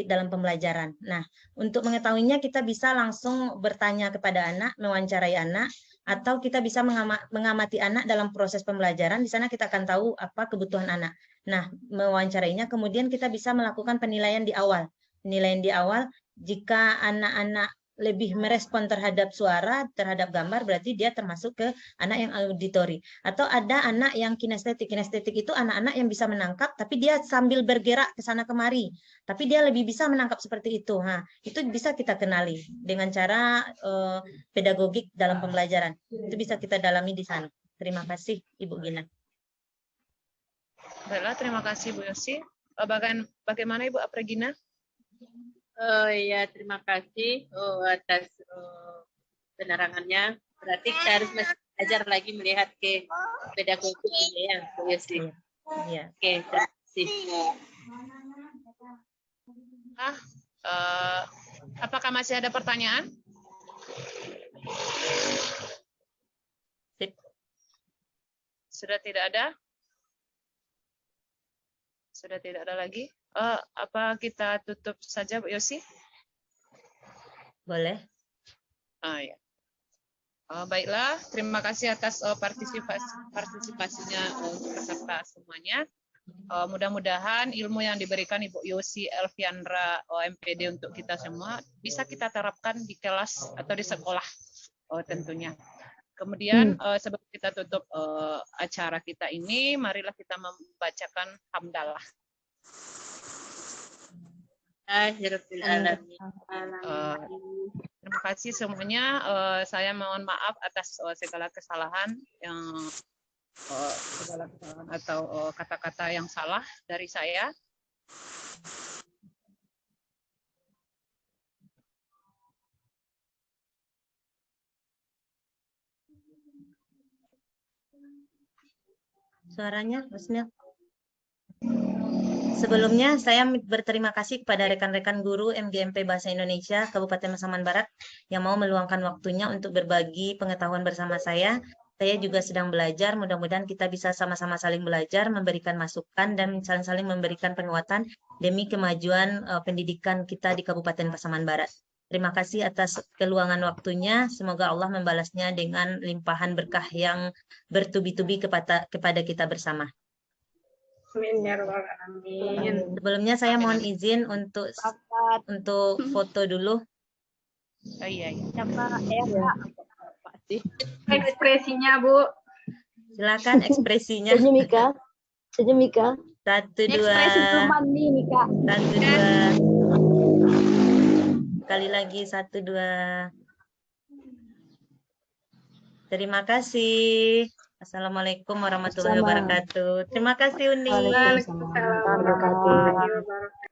dalam pembelajaran. Nah, untuk mengetahuinya kita bisa langsung bertanya kepada anak, mewawancarai anak, atau kita bisa mengamati anak dalam proses pembelajaran. Di sana kita akan tahu apa kebutuhan anak. Nah, mewawancarainya, kemudian kita bisa melakukan penilaian di awal. Penilaian di awal, jika anak-anak lebih merespon terhadap suara, terhadap gambar, berarti dia termasuk ke anak yang auditori. Atau ada anak yang kinestetik. Kinestetik itu anak-anak yang bisa menangkap, tapi dia sambil bergerak ke sana kemari. Tapi dia lebih bisa menangkap seperti itu. Nah, itu bisa kita kenali dengan cara pedagogik dalam pembelajaran. Itu bisa kita dalami di sana. Terima kasih, Ibu Gina. Baiklah, terima kasih Bu Yosi. Bagaimana Ibu Aprigina? Ya, terima kasih atas penerangannya. Berarti kita harus belajar lagi melihat ke pedagogi ini ya, Bu Yosi. Iya. Oke, terima kasih. Apakah masih ada pertanyaan? Sip. Sudah tidak ada? Sudah tidak ada lagi? Apa kita tutup saja, Bu Yosi? Boleh. Ya. Baiklah, terima kasih atas partisipasinya peserta semuanya. Mudah-mudahan ilmu yang diberikan Ibu Yosi Elviandra MPD untuk kita semua bisa kita terapkan di kelas atau di sekolah tentunya. Kemudian sebelum kita tutup acara kita ini, marilah kita membacakan hamdalah. Terima kasih semuanya. Saya mohon maaf atas segala kesalahan atau kata-kata yang salah dari saya. Suaranya, Husnil. Sebelumnya, saya berterima kasih kepada rekan-rekan guru MGMP Bahasa Indonesia Kabupaten Pasaman Barat yang mau meluangkan waktunya untuk berbagi pengetahuan bersama saya. Saya juga sedang belajar, mudah-mudahan kita bisa sama-sama saling belajar, memberikan masukan, dan saling-saling memberikan penguatan demi kemajuan pendidikan kita di Kabupaten Pasaman Barat. Terima kasih atas keluangan waktunya. Semoga Allah membalasnya dengan limpahan berkah yang bertubi-tubi kepada kita bersama. Amin ya rabbal alamin. Sebelumnya saya mohon izin untuk foto dulu. Iya. Ekspresinya, Bu. Silakan ekspresinya. Senyum Mika. Senyum Mika. 1, 2. Ekspresi belum mandi Mika. 1, 2. Sekali lagi 1, 2. Terima kasih. Assalamualaikum warahmatullahi wabarakatuh. Terima kasih Uni. Waalaikumsalam warahmatullahi wabarakatuh.